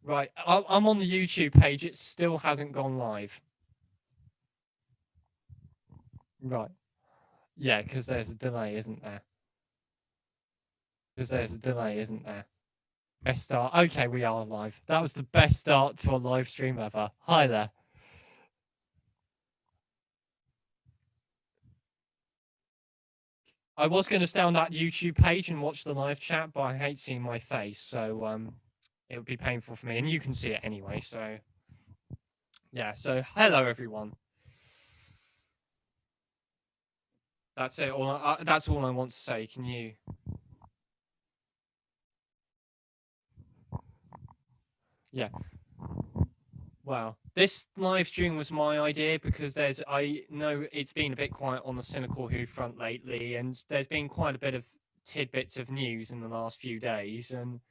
Right, I'm on the YouTube page. It still hasn't gone live. Right. Yeah, because there's a delay, isn't there? Best start. Okay, we are live. That was the best start to a live stream ever. Hi there. I was going to stay on that YouTube page and watch the live chat, but I hate seeing my face, so it would be painful for me, and you can see it anyway. So yeah. So hello everyone. That's it. That's all I want to say. Can you? Yeah. Well, this live stream was my idea because I know it's been a bit quiet on the Cynical Who front lately, and there's been quite a bit of tidbits of news in the last few days, and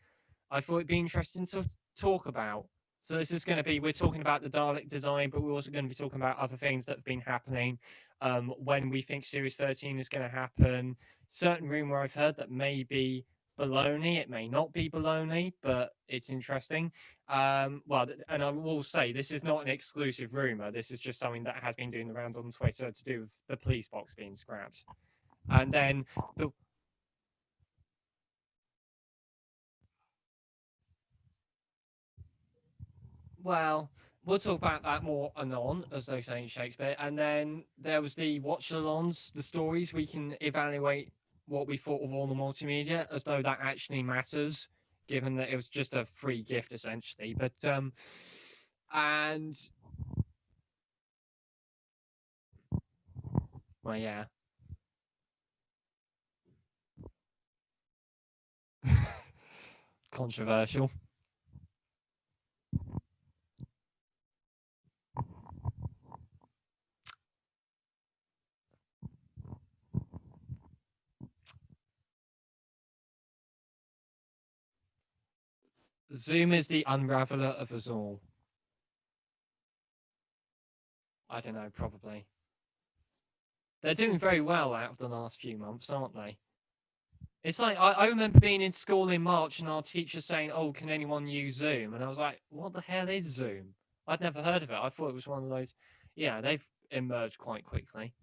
I thought it'd be interesting to talk about. So this is going to be, we're talking about the Dalek design, but we're also going to be talking about other things that have been happening, when we think Series 13 is going to happen. Certain rumor I've heard that maybe baloney. It may not be baloney, but it's interesting. Well, and I will say this is not an exclusive rumor. This is just something that has been doing the rounds on Twitter to do with the police box being scrapped. And then the well, we'll talk about that more anon, as they say in Shakespeare. And then there was the watch-alongs, the stories. We can evaluate what we thought of all the multimedia, as though that actually matters, given that it was just a free gift essentially. But and well, yeah. Controversial. Zoom is the unraveler of us all. I don't know, probably. They're doing very well out of the last few months, aren't they? It's like I remember being in school in March and our teacher saying, "Oh, can anyone use Zoom?" And I was like, "What the hell is Zoom?" I'd never heard of it. I thought it was one of those. Yeah, they've emerged quite quickly.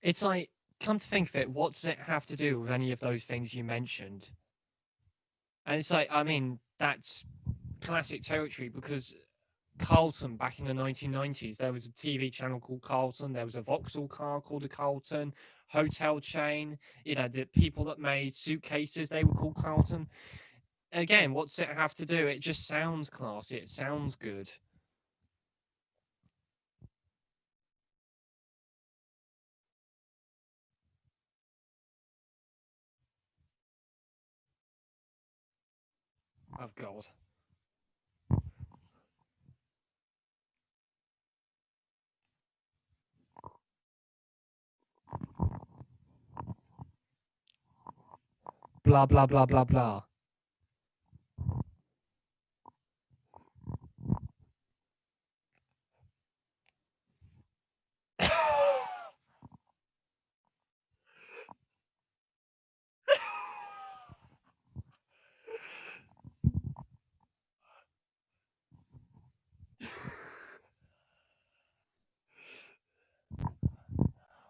It's like, come to think of it, what does it have to do with any of those things you mentioned? And it's like, I mean, that's classic territory because Carlton back in the 1990s, there was a TV channel called Carlton. There was a Vauxhall car called a Carlton, hotel chain. You know, the people that made suitcases, they were called Carlton. Again, what's it have to do? It just sounds classy. It sounds good. Oh, God. Blah, blah, blah, blah, blah.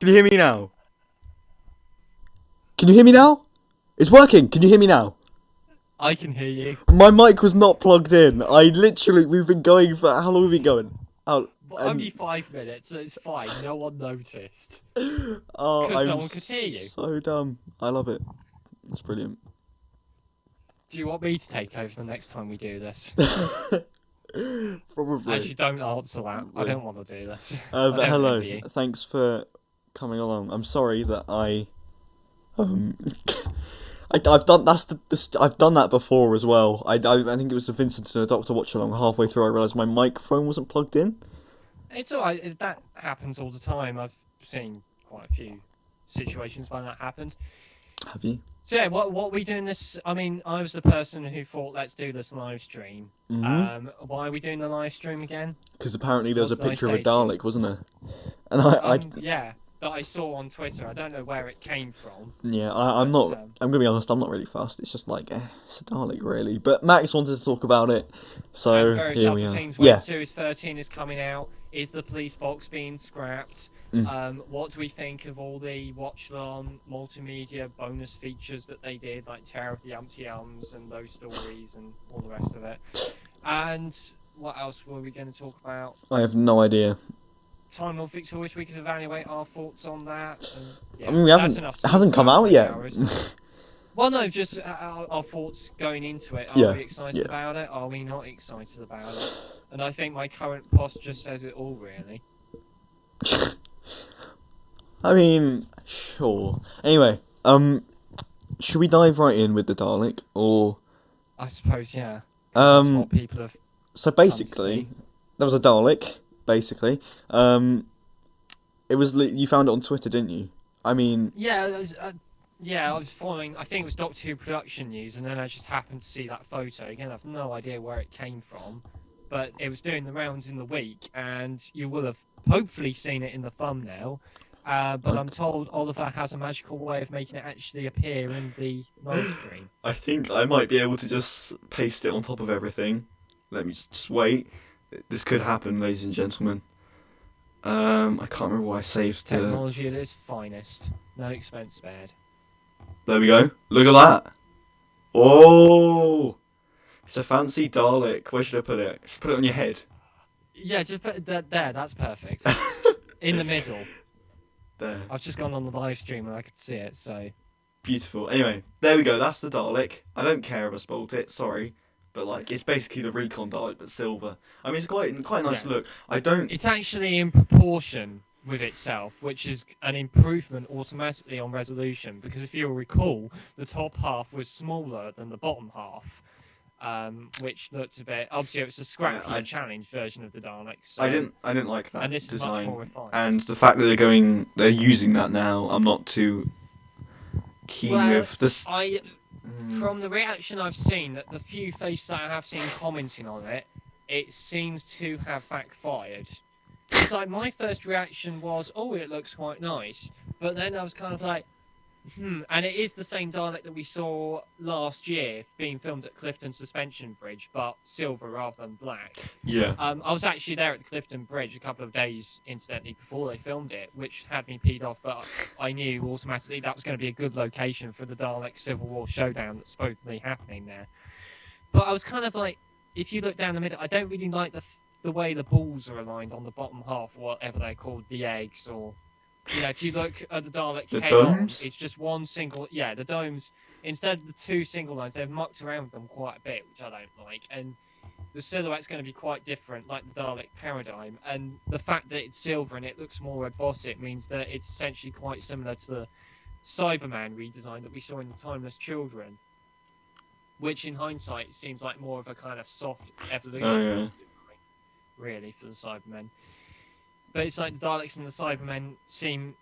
Can you hear me now? Can you hear me now? It's working. Can you hear me now? I can hear you. My mic was not plugged in. We've been going for, how long have we been going? Only 5 minutes, so it's fine. No one noticed. Oh, Because no one could hear you. So dumb. I love it. It's brilliant. Do you want me to take over the next time we do this? Probably. Actually, don't answer that. I don't want to do this. But hello. Thanks for coming along. I'm sorry that I've done I've done that before as well. I think it was the Vincent and a Doctor watch along. Halfway through, I realised my microphone wasn't plugged in. It's alright. That happens all the time. I've seen quite a few situations when that happened. Have you? So yeah, what we doing this? I mean, I was the person who thought let's do this live stream. Mm-hmm. Why are we doing the live stream again? Because apparently there was What a did I picture of a say to you? Dalek, wasn't there? And I Yeah, that I saw on Twitter. I don't know where it came from, yeah, I'm but not. I'm gonna be honest. I'm not really fast. It's just like, it's a Dalek, really. But Max wanted to talk about it, and so various here we other are. things. When Yeah. Series 13 is coming out, is the police box being scrapped? Mm. What do we think of all the watch-along multimedia bonus features that they did, like Terror of the Ums and those stories and all the rest of it? And what else were we going to talk about? I have no idea. Time Lord Victorious, we could evaluate our thoughts on that. And, yeah, I mean, we that's haven't. enough to It talk hasn't come about out for an yet. hour, isn't it? Well, no, just our thoughts going into it. Are Yeah, we excited yeah. about it? Are we not excited about it? And I think my current posture says it all, really. I mean, sure. Anyway, should we dive right in with the Dalek, or I suppose, yeah. 'Cause that's what people have so come to basically, see. there was a Dalek. Basically, it was you found it on Twitter, didn't you? I mean, Yeah, I was following. I think it was Doctor Who production news, and then I just happened to see that photo. Again, I've no idea where it came from, but it was doing the rounds in the week, and you will have hopefully seen it in the thumbnail. But I'm told Oliver has a magical way of making it actually appear in the live stream. I think I might be able to just paste it on top of everything. Let me just wait. This could happen, ladies and gentlemen. I can't remember why I saved the. Technology at its finest, no expense spared. There we go. Look at that. Oh, it's a fancy Dalek. Where should I put it? Should I put it on your head? Yeah, just put that there. That's perfect. In the middle. There. I've just gone on the live stream and I could see it, so. Beautiful. Anyway, there we go. That's the Dalek. I don't care if I spoilt it. Sorry, but like it's basically the Recon Dalek but silver. I mean, it's quite a nice Yeah. look. I don't. It's actually in proportion with itself, which is an improvement automatically on resolution, because if you'll recall, the top half was smaller than the bottom half, which looked a bit. Obviously, it was a scrappy I- challenge version of the Dalek. So, I didn't like that and this is much design, more refined. and the fact that they're using that now. I'm not too keen Well, with this. From the reaction I've seen, that the few faces that I have seen commenting on it, it seems to have backfired. It's like my first reaction was, oh, it looks quite nice, but then I was kind of like, and it is the same Dalek that we saw last year being filmed at Clifton Suspension Bridge, but silver rather than black. Yeah. I was actually there at the Clifton Bridge a couple of days, incidentally, before they filmed it, which had me peed off, but I knew automatically that was going to be a good location for the Dalek Civil War showdown that's supposedly happening there. But I was kind of like, if you look down the middle, I don't really like the way the balls are aligned on the bottom half, or whatever they're called, the eggs, or... if you look at the Dalek The head domes? on, it's just one single... Yeah, the domes, instead of the two single lines, they've mucked around with them quite a bit, which I don't like. And the silhouette's going to be quite different, like the Dalek paradigm. And the fact that it's silver and it looks more robotic means that it's essentially quite similar to the Cyberman redesign that we saw in the Timeless Children, which in hindsight seems like more of a kind of soft evolution Oh, yeah. really, for the Cybermen. But it's like the Daleks and the Cybermen seemed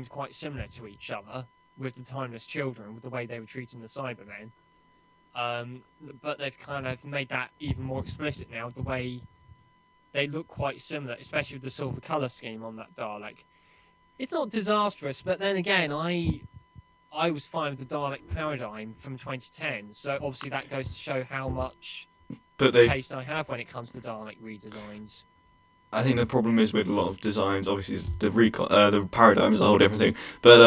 quite similar to each other with the Timeless Children, with the way they were treating the Cybermen. But they've kind of made that even more explicit now, the way they look quite similar, especially with the silver colour scheme on that Dalek. It's not disastrous, but then again, I was fine with the Dalek paradigm from 2010, so obviously that goes to show how much taste I have when it comes to Dalek redesigns. I think the problem is with a lot of designs. Obviously, the paradigm is a whole different thing. But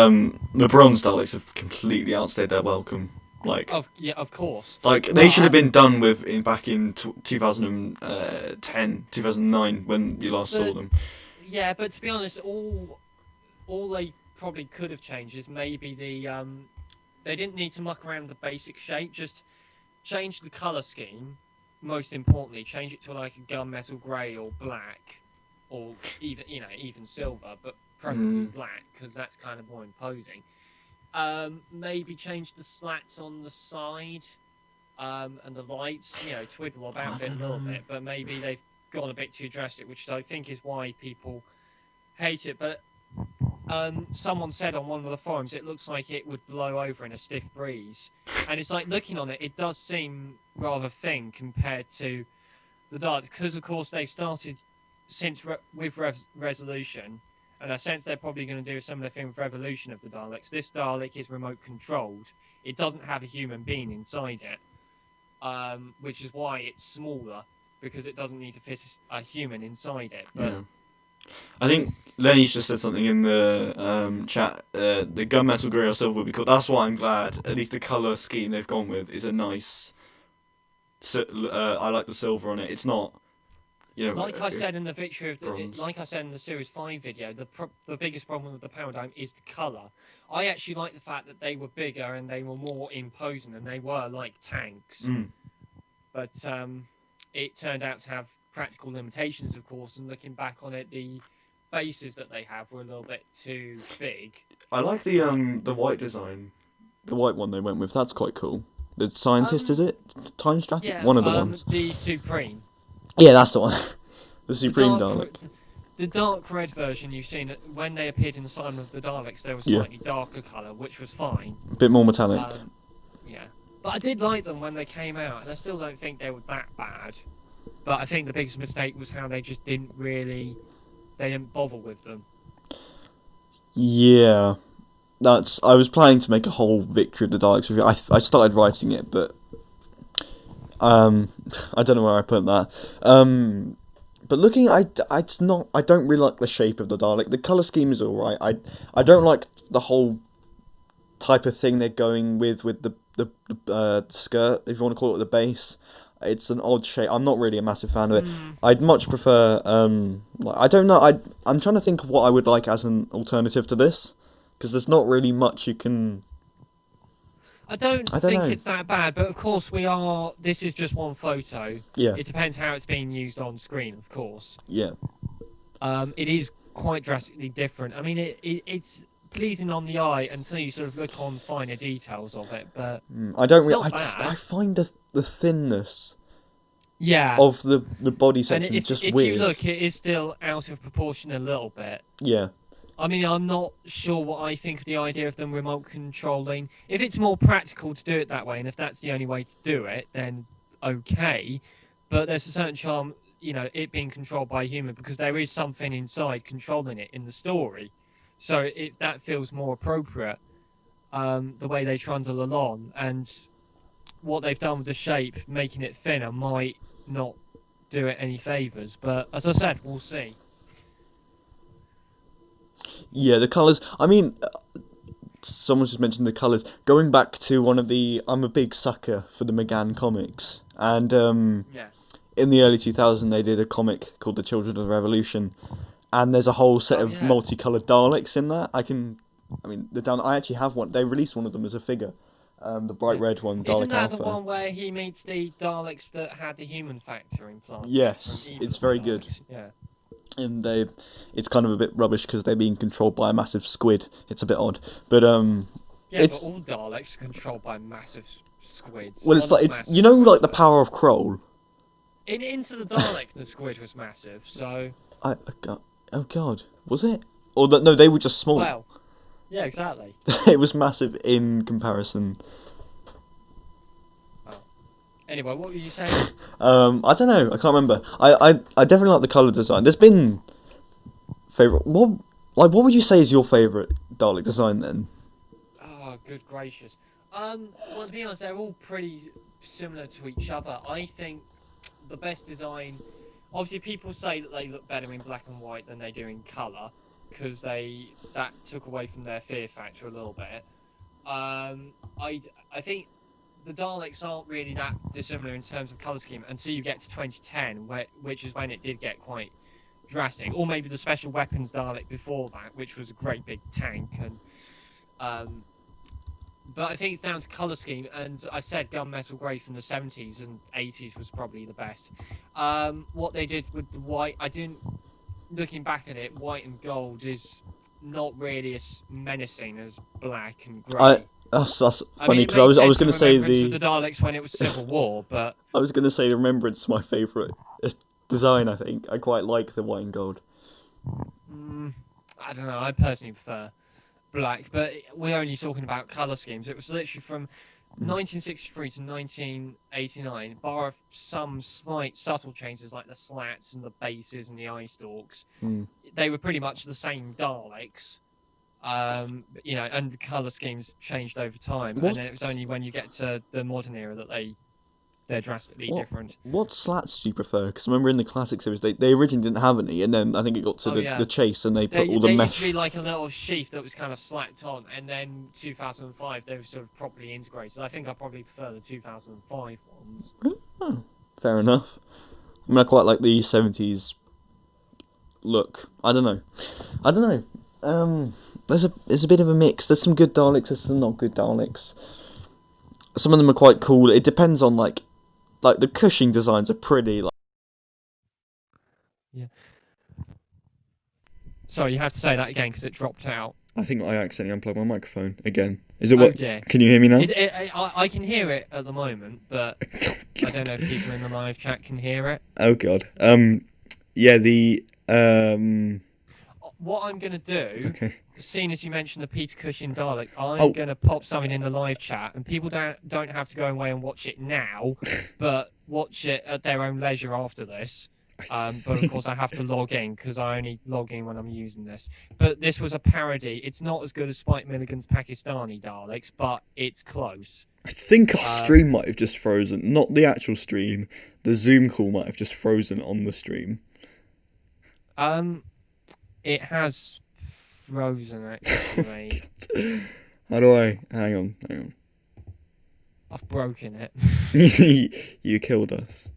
the bronze Daleks have completely outstayed their welcome. Like, of course. Like they should have been done with back in 2010, 2009 when you last saw them. Yeah, but to be honest, all they probably could have changed is maybe they didn't need to muck around the basic shape. Just change the color scheme. Most importantly, change it to like a gunmetal grey or black, or even silver, but preferably black, because that's kind of more imposing. Maybe change the slats on the side, and the lights. Twiddle about it a little bit, but maybe they've gone a bit too drastic, which I think is why people hate it. But someone said on one of the forums, it looks like it would blow over in a stiff breeze. And it's like, looking on it, it does seem rather thin compared to the Dalek, because of course they started with Resolution, and I sense they're probably going to do a similar thing with Revolution of the Daleks. This Dalek is remote controlled. It doesn't have a human being inside it, which is why it's smaller, because it doesn't need to fit a human inside it. But Yeah. I think Lenny's just said something in the chat. The gunmetal grey or silver would be cool. That's why I'm glad. At least the colour scheme they've gone with is a nice. I like the silver on it. It's not, like I said in the bronze. I said in the Series 5 video, the biggest problem with the Paradigm is the colour. I actually like the fact that they were bigger and they were more imposing, and they were like tanks. But it turned out to have practical limitations, of course, and looking back on it, the bases that they have were a little bit too big. I like the white design. The white one they went with. That's quite cool. The scientist, is it? Time strategy? Yeah, One of the ones. The Supreme. Yeah, that's the one. The Supreme Dalek. The dark red version you've seen, when they appeared in the Simon of the Daleks, there was slightly darker colour, which was fine. A bit more metallic. Yeah. But I did like them when they came out, and I still don't think they were that bad. But I think the biggest mistake was how they just didn't bother with them. Yeah. I was planning to make a whole Victory of the Daleks review. I started writing it, but I don't know where I put that. But looking, I don't really like the shape of the Dalek. The colour scheme is alright. I don't like the whole type of thing they're going with the skirt, if you want to call it the base. It's an odd shape. I'm not really a massive fan of it. I'd much prefer. I don't know. I'm trying to think of what I would like as an alternative to this, because there's not really much you can. I don't think know. it's that bad, but of course this is just one photo. Yeah. It depends how it's being used on screen, of course. Yeah. It is quite drastically different. I mean, it's pleasing on the eye until you sort of look on finer details of it, but I don't it's really. not bad. I find the thinness. Yeah. Of the body section and just if weird. you look, it is still out of proportion a little bit. Yeah. I mean, I'm not sure what I think of the idea of them remote controlling. If it's more practical to do it that way, and if that's the only way to do it, then okay. But there's a certain charm, it being controlled by a human, because there is something inside controlling it in the story. So that feels more appropriate, the way they trundle along. And what they've done with the shape, making it thinner, might not do it any favours. But as I said, we'll see. Yeah, the colours. I mean, someone just mentioned the colours. Going back to I'm a big sucker for the McGann comics, and in the early 2000s they did a comic called The Children of the Revolution, and there's a whole set of multicoloured Daleks in that. I actually have one. They released one of them as a figure, the bright red one, Dalek Isn't that Alpha. the one where he meets the Daleks that had the human factor implanted? Yes, it's very good. Yeah. And it's kind of a bit rubbish because they're being controlled by a massive squid. It's a bit odd, but but all Daleks are controlled by massive squids. Well, it's like like the power of Kroll. In Into the Dalek, the squid was massive. So. Oh God, was it? Or no, they were just small. Well, yeah, exactly. It was massive in comparison. Anyway, what were you saying? I don't know. I can't remember. I definitely like the colour design. There's been favourite. What would you say is your favourite Dalek design then? Oh, good gracious. Well, to be honest, they're all pretty similar to each other. I think the best design. Obviously, people say that they look better in black and white than they do in colour, because that took away from their fear factor a little bit. I think the Daleks aren't really that dissimilar in terms of colour scheme until you get to 2010, which is when it did get quite drastic. Or maybe the Special Weapons Dalek before that, which was a great big tank. But I think it's down to colour scheme, and I said gunmetal grey from the 70s and 80s was probably the best. What they did with the white, looking back at it, white and gold is not really as menacing as black and grey. That's funny, because I was going to say the Daleks when it was Civil War, but I was going to say the Remembrance is my favourite design. I think I quite like the white and gold. I don't know. I personally prefer black, but we're only talking about color schemes. It was literally from 1963 to 1989, bar some slight subtle changes like the slats and the bases and the eye stalks. They were pretty much the same Daleks. And the color schemes changed over time, and then it was only when you get to the modern era that they're drastically different. What slats do you prefer? Because remember in the classic series, they originally didn't have any, and then I think it got to the chase, and they put all the mesh. They used to be like a little sheath that was kind of slacked on, and then 2005 they were sort of properly integrated. I think I probably prefer the 2005 ones. Oh, fair enough. I mean, I quite like the 70s look. I don't know. There's a bit of a mix. There's some good Daleks, there's some not good Daleks. Some of them are quite cool. It depends on like the Cushing designs are pretty like. Yeah. Sorry, you have to say that again because it dropped out. I think I accidentally unplugged my microphone again. Is it what? Dear. Can you hear me now? I can hear it at the moment, but I don't know if people in the live chat can hear it. Oh god. What I'm gonna do. Okay. Seeing as you mentioned the Peter Cushing Dalek, I'm gonna pop something in the live chat, and people don't have to go away and watch it now, but watch it at their own leisure after this. But of course I have to log in because I only log in when I'm using this. But this was a parody. It's not as good as Spike Milligan's Pakistani Daleks, but it's close. I think our stream might have just frozen. Not the actual stream. The Zoom call might have just frozen on the stream. It has frozen actually. How do I? Hang on. I've broken it. You killed us.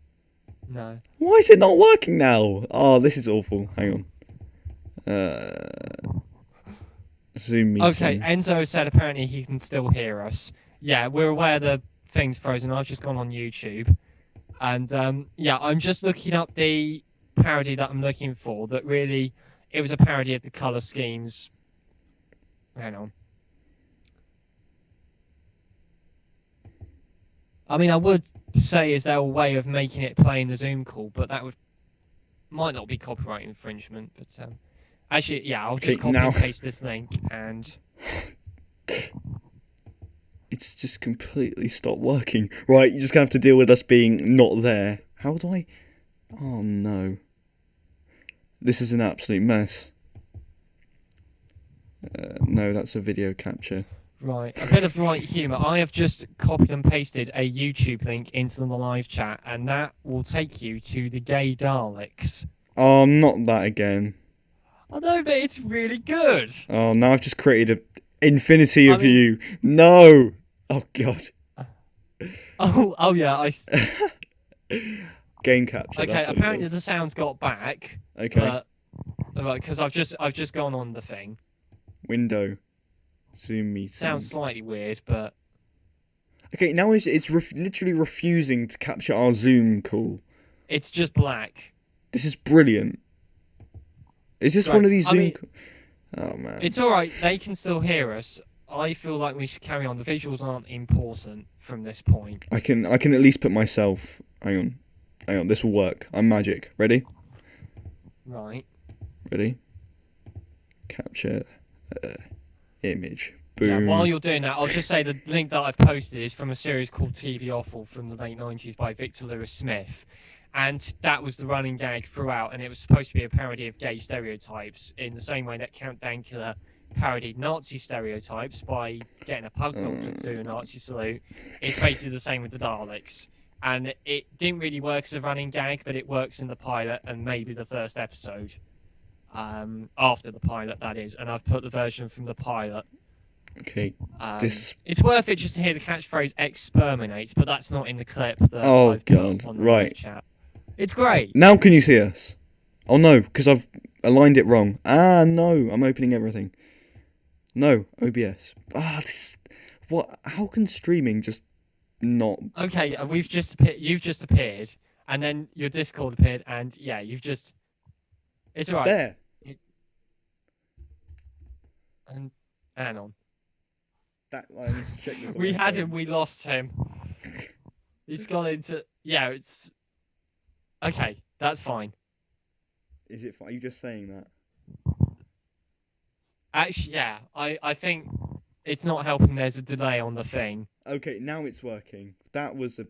No. Why is it not working now? Oh, this is awful. Hang on. Zoom meeting. Okay, Enzo said apparently he can still hear us. Yeah, we're aware the thing's frozen. I've just gone on YouTube. And I'm just looking up the parody that I'm looking for. That really, it was a parody of the colour schemes. Hang on. I mean, I would say, is there a way of making it play in the Zoom call, but that might not be copyright infringement. But actually, yeah, I'll just copy and paste this link, and it's just completely stopped working. Right, you're just gonna have to deal with us being not there. How do I? Oh no, this is an absolute mess. No, that's a video capture. Right, a bit of light humour. I have just copied and pasted a YouTube link into the live chat, and that will take you to the gay Daleks. Oh, not that again. I know, but it's really good. Oh, now I've just created an infinity of you. No! Oh, God. Oh yeah, Game capture. Okay, apparently the sound's got back. Okay. Because I've just gone on the thing. Window. Zoom meeting. Sounds slightly weird, but okay. Now it's literally refusing to capture our Zoom call. It's just black. This is brilliant. Is this one of these Zoom? Oh man. It's all right. They can still hear us. I feel like we should carry on. The visuals aren't important from this point. I can at least put myself. Hang on. This will work. I'm magic. Ready? Right. Ready? Capture. Image. Boom. Yeah, while you're doing that, I'll just say the link that I've posted is from a series called TV Offal from the late 90s by Victor Lewis Smith. And that was the running gag throughout, and it was supposed to be a parody of gay stereotypes in the same way that Count Dankula parodied Nazi stereotypes by getting a pug dog to do a Nazi salute. It's basically the same with the Daleks. And it didn't really work as a running gag, but it works in the pilot and maybe the first episode. After the pilot, that is, and I've put the version from the pilot. Okay. It's worth it just to hear the catchphrase "exterminate," but that's not in the clip that I've put on the chat. It's great. Now can you see us? Oh no, because I've aligned it wrong. Ah no, I'm opening everything. No, OBS. What? How can streaming just not? Okay, you've just appeared, and then your Discord appeared, and yeah, you've just. It's alright. There. And hang on. That line. Check this. We had him. We lost him. He's gone into. Yeah, it's. Okay, that's fine. Is it fine? Are you just saying that? Actually, yeah, I think it's not helping. There's a delay on the thing. Okay, now it's working. That was a.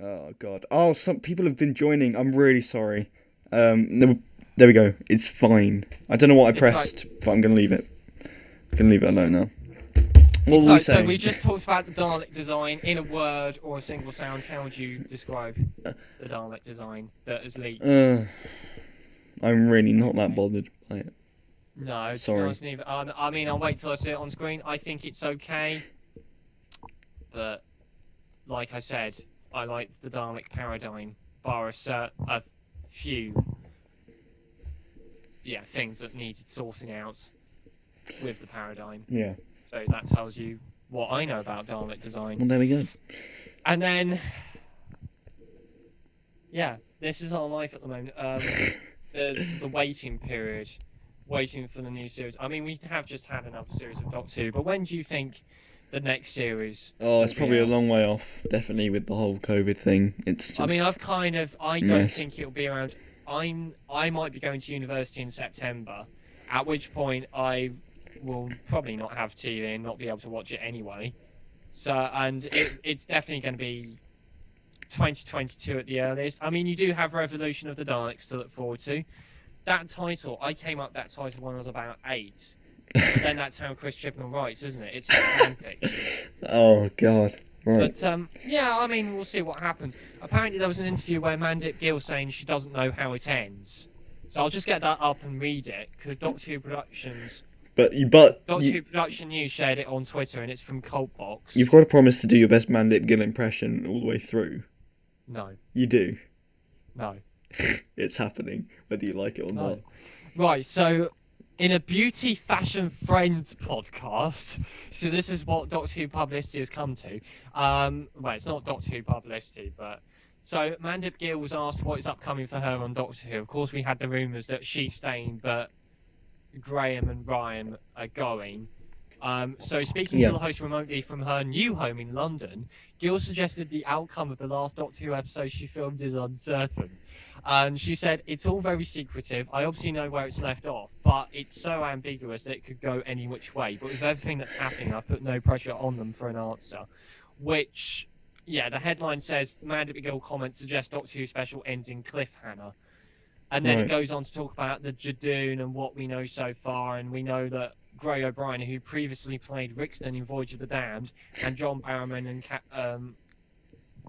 Oh God. Oh, some people have been joining. I'm really sorry. There we go. It's fine. I don't know what I It's like pressed, but I'm gonna leave it. Gonna leave it alone now. What it's were we like so saying? we just talked about the Dalek design in a word or a single sound. How would you describe the Dalek design that has leaked? I'm really not that bothered by it. No, to be Sorry. honest, neither. I mean, I'll wait till I see it on screen. I think it's okay, but like I said, I liked the Dalek paradigm, bar a few, things that needed sorting out with the paradigm. Yeah. So that tells you what I know about Dalek design. Well, there we go. And then, yeah, this is our life at the moment. The waiting period, waiting for the new series. I mean, we have just had another series of Doctor Who, but when do you think the next series? Oh, it's will be probably a out? long way off. Definitely with the whole COVID thing. It's just. I mean, I don't mess. think it'll be around. I might be going to university in September, at which point I will probably not have TV and not be able to watch it anyway. So, and it's definitely going to be 2022 at the earliest. I mean, you do have Revolution of the Daleks to look forward to. That title, I came up with that title when I was about 8. But then that's how Chris Chibnall writes, isn't it? It's fan fiction. Oh God. Right. But yeah, I mean, we'll see what happens. Apparently, there was an interview where Mandip Gill saying she doesn't know how it ends. So I'll just get that up and read it because Doctor Who Productions, Doctor Who Production News shared it on Twitter, and it's from Cultbox. You've got to promise to do your best Mandip Gill impression all the way through. No. You do. No. It's happening, whether you like it or not. Right. So, in a Beauty Fashion Friends podcast, so this is what Doctor Who publicity has come to. Well, it's not Doctor Who publicity, but so Mandip Gill was asked what is upcoming for her on Doctor Who. Of course, we had the rumours that she's staying, but Graham and Ryan are going. So speaking to the host remotely from her new home in London, Gill suggested the outcome of the last Doctor Who episode she filmed is uncertain. And she said, it's all very secretive. I obviously know where it's left off, but it's so ambiguous that it could go any which way. But with everything that's happening, I've put no pressure on them for an answer. Which, yeah, the headline says, Mandip Gill comments suggest Doctor Who special ends in cliffhanger. And then it goes on to talk about the Jadoon and what we know so far. And we know that Gray O'Brien, who previously played Rixton in Voyage of the Damned, and John Barrowman and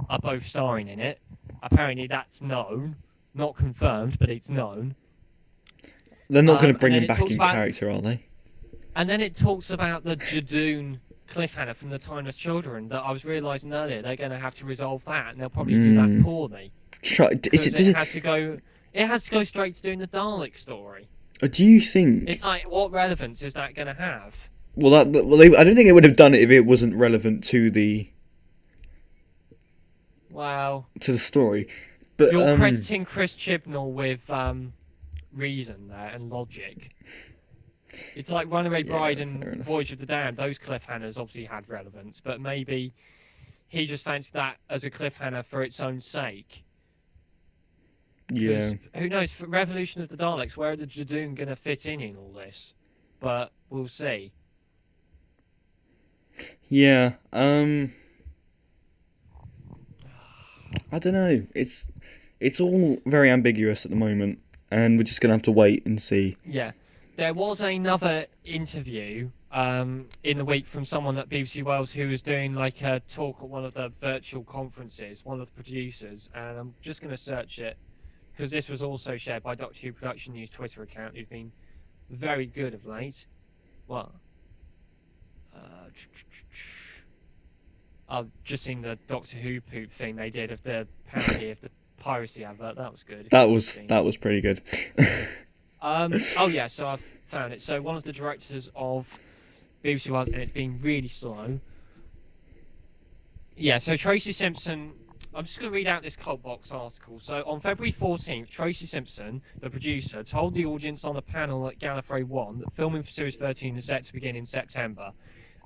are both starring in it. Apparently that's known. Not confirmed, but it's known. They're not going to bring him back in character, are they? And then it talks about the Jadoon cliffhanger from the Timeless Children that I was realising earlier. They're going to have to resolve that, and they'll probably do that poorly. It has to go straight to doing the Dalek story. Do you think? It's like, what relevance is that going to have? Well, I don't think it would have done it if it wasn't relevant to the. Well. To the story. But, you're crediting Chris Chibnall with reason there and logic. It's like Runaway Bride and Voyage of the Damned. Those cliffhangers obviously had relevance, but maybe he just fancied that as a cliffhanger for its own sake. Yeah. Who knows? For Revolution of the Daleks, where are the Jadoon going to fit in all this? But we'll see. Yeah. I don't know. It's all very ambiguous at the moment, and we're just gonna have to wait and see. Yeah, there was another interview in the week from someone at BBC Wales who was doing like a talk at one of the virtual conferences, one of the producers, and I'm just gonna search it because this was also shared by Doctor Who Production News Twitter account, who've been very good of late. What? I've just seen the Doctor Who poop thing they did of the parody of the piracy advert. That was good. That was pretty good. Oh yeah, so I've found it. So one of the directors of BBC Wales, and it's been really slow. Yeah, so Tracy Simpson. I'm just going to read out this Cultbox article. So on February 14th, Tracy Simpson, the producer, told the audience on a panel at Gallifrey 1 that filming for Series 13 is set to begin in September.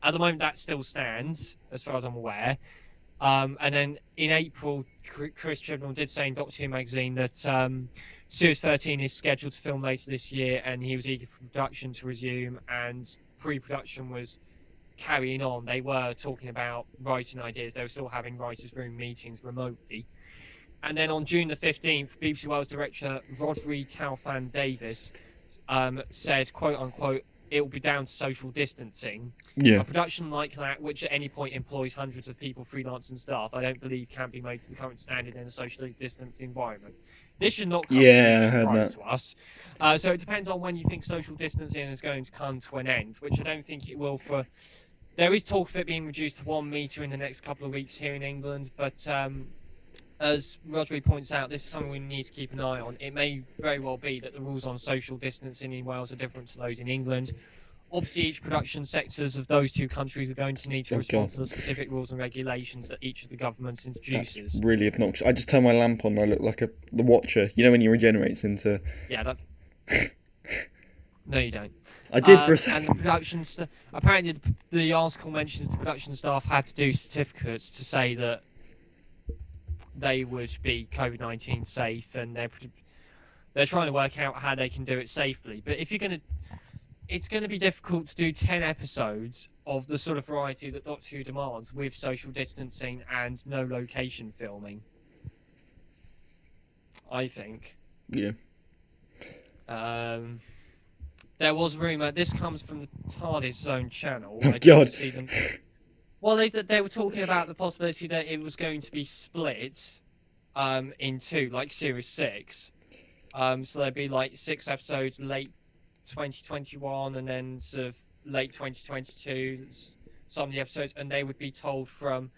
At the moment, that still stands, as far as I'm aware. And then in April, Chris Chibnall did say in Doctor Who magazine that Series 13 is scheduled to film later this year, and he was eager for production to resume, and pre-production was carrying on. They were talking about writing ideas. They were still having writers' room meetings remotely. And then on June the 15th, BBC Wales director Rodri Taufan Davis said, quote unquote, it will be down to social distancing. Yeah. A production like that, which at any point employs hundreds of people, freelance and staff, I don't believe can be made to the current standard in a socially distanced environment. This should not come as a surprise to us. So it depends on when you think social distancing is going to come to an end, which I don't think it will for... There is talk of it being reduced to 1 metre in the next couple of weeks here in England, but as Rodri points out, this is something we need to keep an eye on. It may very well be that the rules on social distancing in Wales are different to those in England. Obviously, each production sectors of those two countries are going to need to respond to the specific rules and regulations that each of the governments introduces. That's really obnoxious. I just turn my lamp on and I look like the Watcher. You know when he regenerates into... Yeah, that's... No, you don't. I did for a second. And the production apparently the article mentions the production staff had to do certificates to say that they would be COVID-19 safe, and they're trying to work out how they can do it safely. But if you're going to... It's going to be difficult to do 10 episodes of the sort of variety that Doctor Who demands with social distancing and no location filming. I think. Yeah. There was a rumour, this comes from the TARDIS Zone channel. Oh, God. Well, they were talking about the possibility that it was going to be split in two, like Series 6. So there'd be like 6 episodes late 2021 and then sort of late 2022, some of the episodes, and they would be told from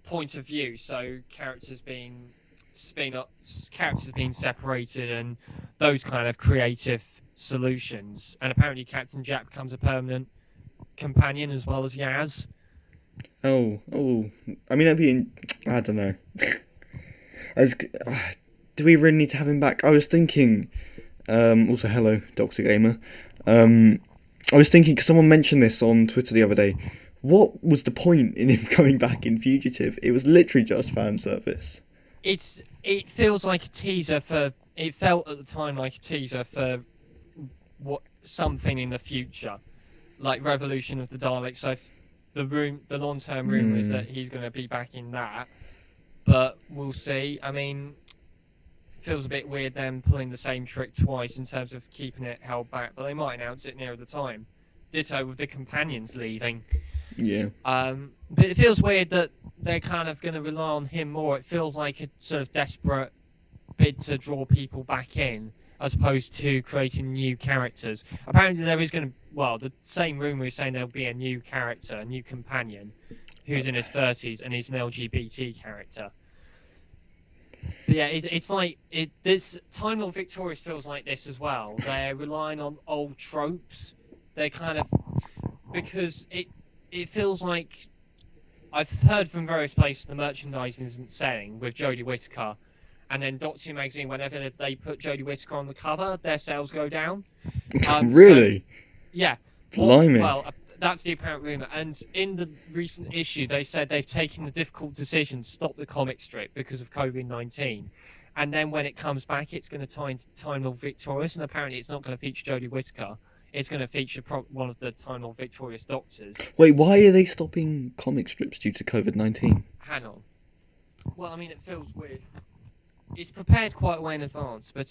point of view, so characters being separated and those kind of creative solutions. And apparently Captain Jack becomes a permanent companion as well as Yaz. Oh, I mean, I don't know. Do we really need to have him back? I was thinking, also hello, Dr. Gamer. I was thinking, because someone mentioned this on Twitter the other day, what was the point in him coming back in Fugitive? It was literally just fan service. It feels like a teaser for... It felt at the time like a teaser for something in the future, like Revolution of the Daleks. So the long-term rumour is that he's going to be back in that, but we'll see. I mean, feels a bit weird them pulling the same trick twice in terms of keeping it held back, but they might announce it nearer the time. Ditto with the companions leaving. Yeah. But it feels weird that they're kind of going to rely on him more. It feels like a sort of desperate bid to draw people back in, as opposed to creating new characters. Apparently there is going to... Well, the same rumour is saying there'll be a new character, a new companion, who's in his 30s, and he's an LGBT character. But yeah, it's like... This Time Lord Victorious feels like this as well. They're relying on old tropes. They're kind of... Because it feels like... I've heard from various places the merchandising isn't selling with Jodie Whittaker. And then Doctor Who magazine, whenever they put Jodie Whittaker on the cover, their sales go down. Really? So, yeah. Blimey. Well, that's the apparent rumour. And in the recent issue, they said they've taken the difficult decision to stop the comic strip because of COVID-19. And then when it comes back, it's going to tie into Time Lord Victorious, and apparently it's not going to feature Jodie Whittaker. It's going to feature one of the Time Lord Victorious Doctors. Wait, why are they stopping comic strips due to COVID-19? Hang on. Well, I mean, it feels weird. It's prepared quite a way in advance, but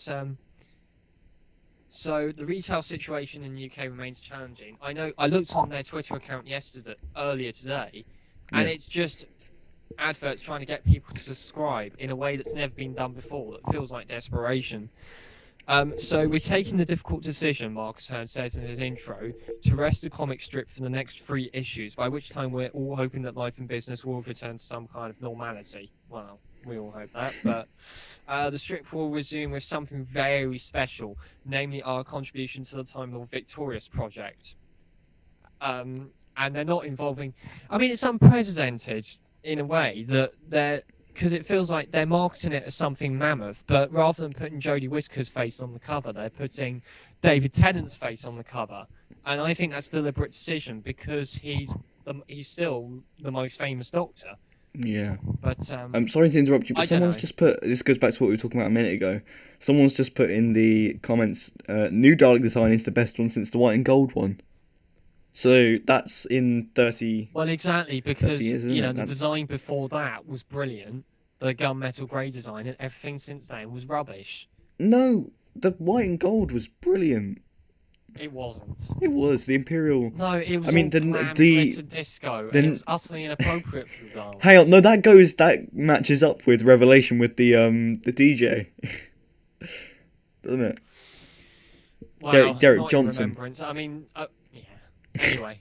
so the retail situation in the UK remains challenging. I know I looked on their Twitter account earlier today, and it's just adverts trying to get people to subscribe in a way that's never been done before. That feels like desperation. So we're taking the difficult decision, Marcus Hearn says in his intro, to rest the comic strip for the next 3 issues, by which time we're all hoping that life and business will return to some kind of normality. Well, we all hope that, but the strip will resume with something very special, namely our contribution to the Time Lord Victorious project. And they're not involving... I mean, it's unprecedented in a way that they're... Because it feels like they're marketing it as something mammoth, but rather than putting Jodie Whittaker's face on the cover, they're putting David Tennant's face on the cover. And I think that's a deliberate decision, because he's still the most famous Doctor. Yeah. But I'm sorry to interrupt you, but I don't someone's know. just put. This goes back to what we were talking about a minute ago. Someone's just put in the comments. New Dalek design is the best one since the white and gold one. So that's in 30, Well, exactly, 30 because years, isn't it? the That's design before that was brilliant, the gunmetal grey design, and everything since then was rubbish. no. The white and gold was brilliant. It wasn't. It was the Imperial. No, it I was mean all glam, glitter, disco, and it was utterly inappropriate for the hang on, Daleks. no, that matches up with Revelation with the DJ, doesn't it? Wow, Derek not in Johnson. remembrance. I mean, yeah. Anyway,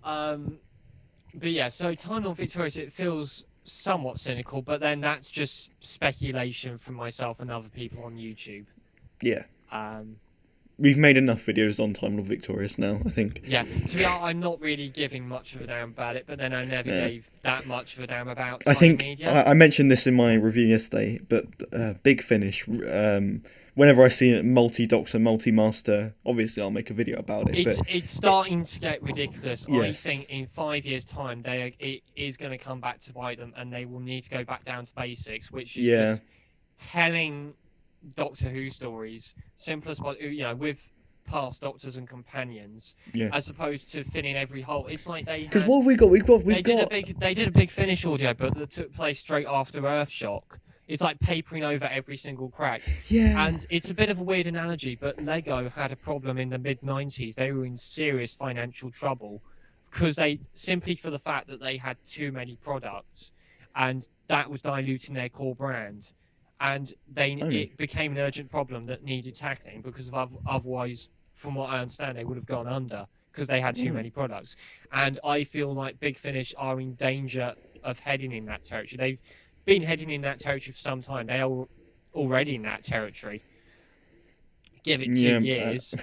but yeah, so Time Lord Victorious, it feels somewhat cynical, but then that's just speculation from myself and other people on YouTube. Yeah. Um, We've made enough videos on Time Lord Victorious now, I think. yeah, to be honest, I'm not really giving much of a damn about it, but then I never gave that much of a damn about I Time think Media. I mentioned this in my review yesterday, but Big Finish. Whenever I see it multi-Doctor, multi-Master, obviously I'll make a video about it. It's starting to get ridiculous. I Yes. think in 5 years' time, it is going to come back to bite them, and they will need to go back down to basics, which is just telling Doctor Who stories, simple as possible, with past Doctors and companions, as opposed to filling every hole. It's like they had. Because what have we got? They did a big Finish audio book that took place straight after Earthshock. It's like papering over every single crack. Yeah. And it's a bit of a weird analogy, but Lego had a problem in the mid-90s. They were in serious financial trouble because simply for the fact that they had too many products, and that was diluting their core brand. And it became an urgent problem that needed tackling because otherwise, from what I understand, they would have gone under because they had too many products. And I feel like Big Finish are in danger of heading in that territory. They've been heading in that territory for some time. They are already in that territory. Give it 2 years.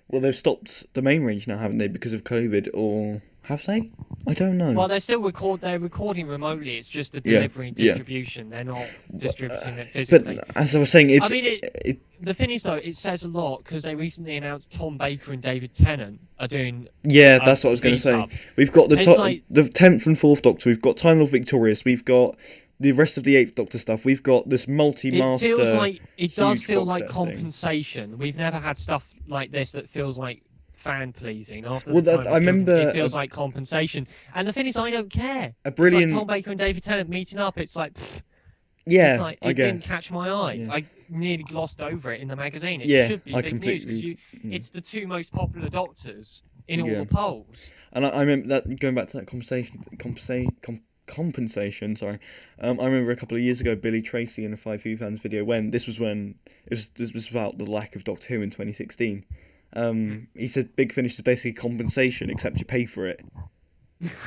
Well, they've stopped the main range now, haven't they, because of COVID, or have they? I don't know. Well, they're recording remotely. It's just the delivery and distribution. They're not distributing it physically. But as I was saying, the thing is, though, it says a lot because they recently announced Tom Baker and David Tennant are doing. Yeah, that's what I was going to say. We've got the 10th and 4th Doctor. We've got Time Lord Victorious. We've got the rest of the 8th Doctor stuff. We've got this multi-master. It does feel like compensation. We've never had stuff like this that feels like fan pleasing. I remember it feels like compensation. And the thing is, I don't care. It's like Tom Baker and David Tennant meeting up. It's like. It didn't catch my eye. Yeah. I nearly glossed over it in the magazine. It should be big news because it's the 2 most popular Doctors in all the polls. And I remember that going back to that compensation. Sorry, I remember a couple of years ago, Billy Tracy in a 5 Who fans video this was about the lack of Doctor Who in 2016. He said Big Finish is basically compensation, except you pay for it,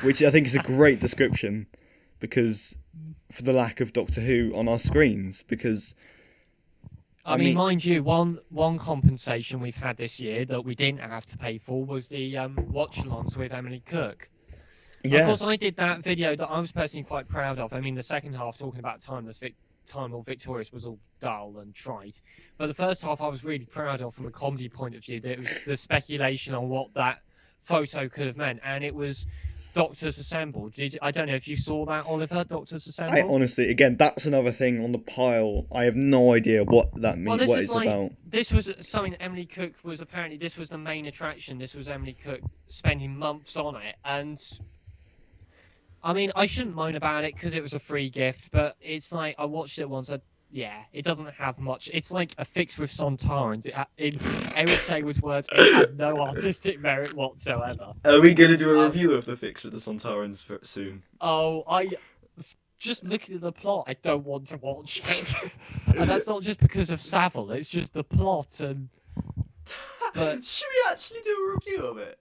which I think is a great description because for the lack of Doctor Who on our screens. Because I mean, mind you, one compensation we've had this year that we didn't have to pay for was the watch-alongs with Emily Cook. Yeah. Of course, I did that video that I was personally quite proud of. I mean, the second half, talking about Time Lord Victorious, was all dull and trite. But the first half I was really proud of from a comedy point of view. There was the speculation on what that photo could have meant. And it was Doctors Assemble. I don't know if you saw that, Oliver, Doctors Assemble? I honestly, again, that's another thing on the pile. I have no idea what that means, what it's about. This was something Emily Cook was apparently, this was the main attraction. This was Emily Cook spending months on it. And I mean, I shouldn't moan about it because it was a free gift, but it's like, I watched it once. It doesn't have much. It's like a fix with Sontarans. In Eric Saywood's words, it has no artistic merit whatsoever. Are we going to do a review of the fix with the Sontarans soon? Oh, just looking at the plot, I don't want to watch it. And that's not just because of Savile, it's just the plot. But should we actually do a review of it?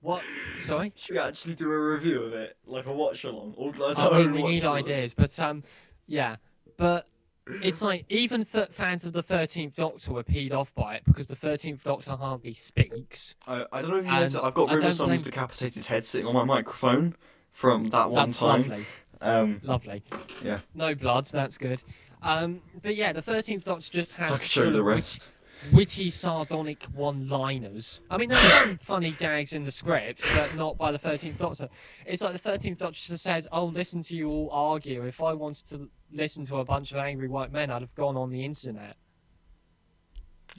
What? Sorry? Should we actually do a review of it? Like a watch-along? We need ideas, but yeah. But it's like, even fans of the 13th Doctor were peed off by it, because the 13th Doctor hardly speaks. I don't know if you noticed, I've got River Song's decapitated head sitting on my microphone from that one time. Lovely. Lovely. Yeah. No blood, that's good. But yeah, the 13th Doctor just has... I can show you the rest. witty, sardonic one-liners. I mean, there are some funny gags in the script, but not by the 13th Doctor. It's like the 13th Doctor just says, "Oh, listen to you all argue. If I wanted to listen to a bunch of angry white men, I'd have gone on the internet."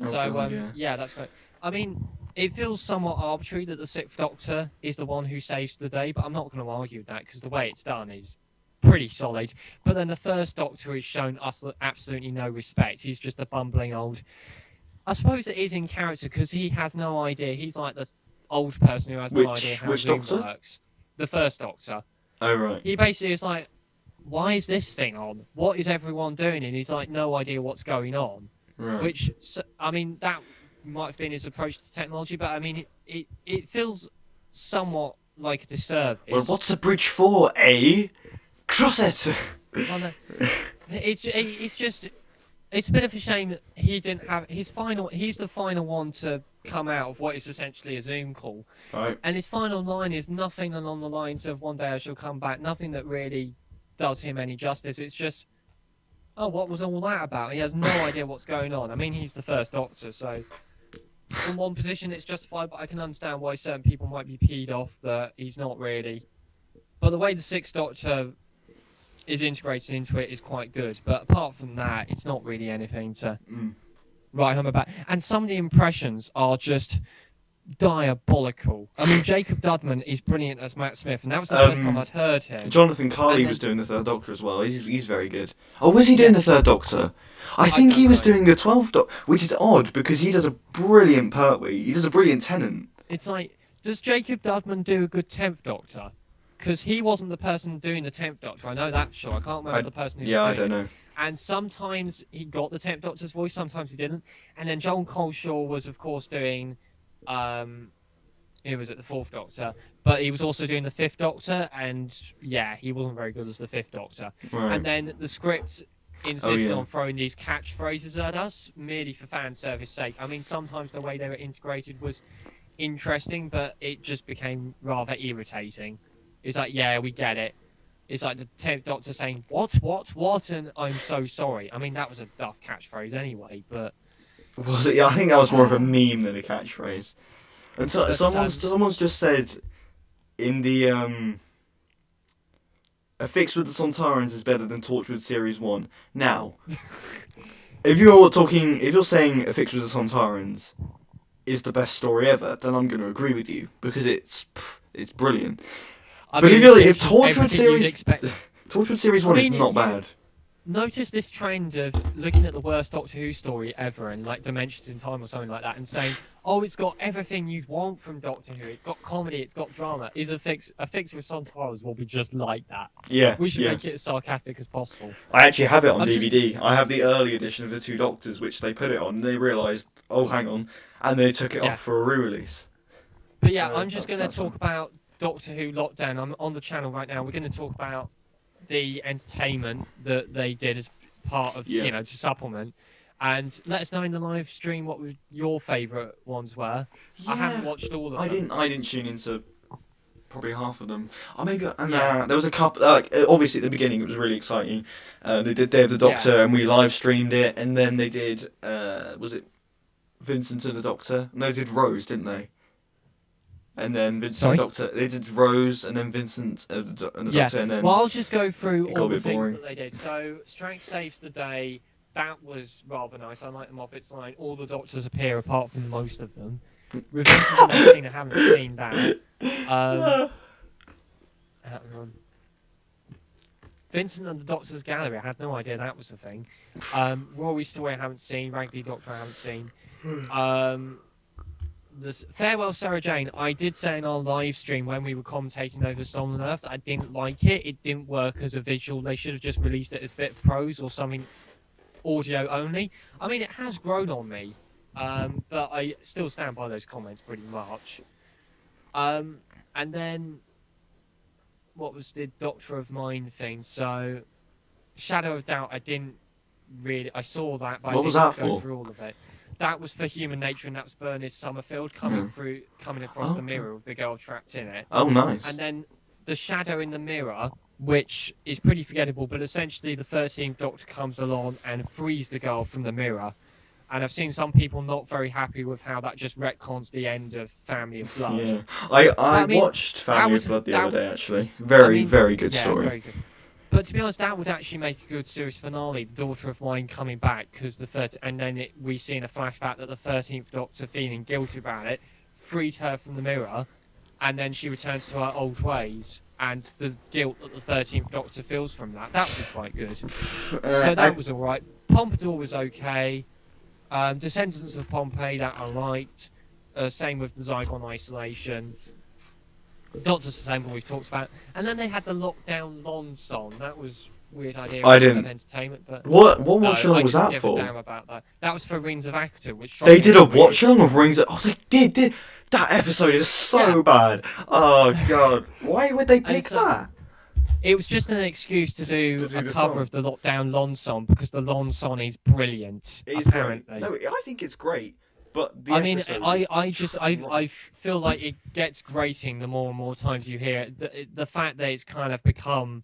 Oh, So, God, yeah, that's great. I mean, it feels somewhat arbitrary that the 6th Doctor is the one who saves the day, but I'm not going to argue with that because the way it's done is pretty solid. But then the 1st Doctor is shown absolutely no respect. He's just a bumbling old... I suppose it is in character because he has no idea. He's like this old person who has no idea how Zoom works. The 1st Doctor. Oh, right. He basically is like, why is this thing on? What is everyone doing? And he's like, no idea what's going on. Right. Which, I mean, that might have been his approach to technology, but I mean, it feels somewhat like a disservice. Well, what's a bridge for, eh? Cross it! Well, no, it's just... It's a bit of a shame that he didn't have his final... He's the final one to come out of what is essentially a Zoom call. Right. And his final line is nothing along the lines of one day I shall come back. Nothing that really does him any justice. It's just, oh, what was all that about? He has no idea what's going on. I mean, he's the 1st Doctor, so... From one position, it's justified, but I can understand why certain people might be peed off that he's not really. But the way the 6th Doctor is integrated into it is quite good. But apart from that, it's not really anything to write home about. And some of the impressions are just diabolical. I mean, Jacob Dudman is brilliant as Matt Smith, and that was the first time I'd heard him. Jonathan Carley was doing the 3rd Doctor as well. He's very good. Oh, was he doing the 3rd Doctor? I think he was doing the 12th Doctor, which is odd because he does a brilliant Pertwee. He does a brilliant Tennant. It's like, does Jacob Dudman do a good 10th Doctor? Because he wasn't the person doing the 10th Doctor. I know that for sure. I can't remember the person who was doing I don't know. And sometimes he got the 10th Doctor's voice, sometimes he didn't. And then John Coleshaw was, of course, doing... he was at the 4th Doctor, but he was also doing the 5th Doctor, and yeah, he wasn't very good as the 5th Doctor. Right. And then the script insisted on throwing these catchphrases at us, merely for fan service sake. I mean, sometimes the way they were integrated was interesting, but it just became rather irritating. It's like, yeah, we get it. It's like the 10th Doctor saying, what, and I'm so sorry. I mean, that was a daft catchphrase anyway, but... Was it? Yeah, I think that was more of a meme than a catchphrase. And so, someone's just said in the A Fix with the Sontarans is better than Torchwood Series 1. Now, if you're saying A Fix with the Sontarans is the best story ever, then I'm going to agree with you because it's brilliant. But if Torchwood Series 1 is not bad. Notice this trend of looking at the worst Doctor Who story ever and like Dimensions in Time or something like that and saying, oh, it's got everything you'd want from Doctor Who. It's got comedy, it's got drama. Is A Fix with Sontarans will be just like that. Yeah. We should make it as sarcastic as possible. I actually have it on DVD. I have the early edition of the 2 Doctors, which they put it on. And they realised, oh, hang on, and they took it off for a re-release. But yeah, I'm just going to talk about Doctor Who Lockdown. I'm on the channel right now. We're going to talk about the entertainment that they did as part of, to supplement. And let us know in the live stream what your favourite ones were. Yeah. I haven't watched all of them. I didn't tune into probably half of them. There was a couple. Obviously, at the beginning, it was really exciting. They did Day of the Doctor, and we live streamed it. And then they did. Was it Vincent and the Doctor? No, they did Rose, didn't they? And then Vincent and the Doctor. They did Rose, and then Vincent and the Doctor. And then well, I'll just go through all the things that they did. So, Strength Saves the Day. That was rather nice. I like them off. It's like all the Doctors appear apart from most of them. Revenge of the Machine, I haven't seen that. Vincent and the Doctor's Gallery, I had no idea that was a thing. Rory's Story, I haven't seen. Raggedy Doctor, I haven't seen. The Farewell Sarah Jane, I did say in our live stream when we were commentating over Stolen Earth that I didn't like it. It didn't work as a visual. They should have just released it as a bit of prose or something audio only. I mean, it has grown on me, but I still stand by those comments pretty much. And then, what was the Doctor of Mind thing? So, Shadow of Doubt, I didn't really... I saw that, but I didn't go through all of it. That was for Human Nature, and that's Bernice Summerfield coming across the mirror with the girl trapped in it. Oh, nice. And then the Shadow in the Mirror, which is pretty forgettable, but essentially the 13th Doctor comes along and frees the girl from the mirror. And I've seen some people not very happy with how that just retcons the end of Family of Blood. Yeah, I mean, watched Family of Blood the other day, actually. I Very, mean, very good yeah, story. very good. But to be honest, that would actually make a good series finale. The daughter of mine coming back because and then we see in a flashback that the 13th Doctor, feeling guilty about it, freed her from the mirror, and then she returns to her old ways, and the guilt that the 13th Doctor feels from that. That would be quite good. So that was all right. Pompadour was okay. Descendants of Pompeii, that I liked. Same with the Zygon Isolation. Doctor Assemble we talked about, and then they had the Lockdown Lon song. That was a weird idea of entertainment, but what watch along was that for? I didn't give a damn about that. That was for Rings of Actor, which they did a watch along of Rings. They did. That episode is so bad. Oh god, why would they pick that? It was just an excuse to do a cover of the Lockdown Lon song because the Lon song is brilliant. Apparently, no, I think it's great. But I feel like it gets grating the more and more times you hear it. The fact that it's kind of become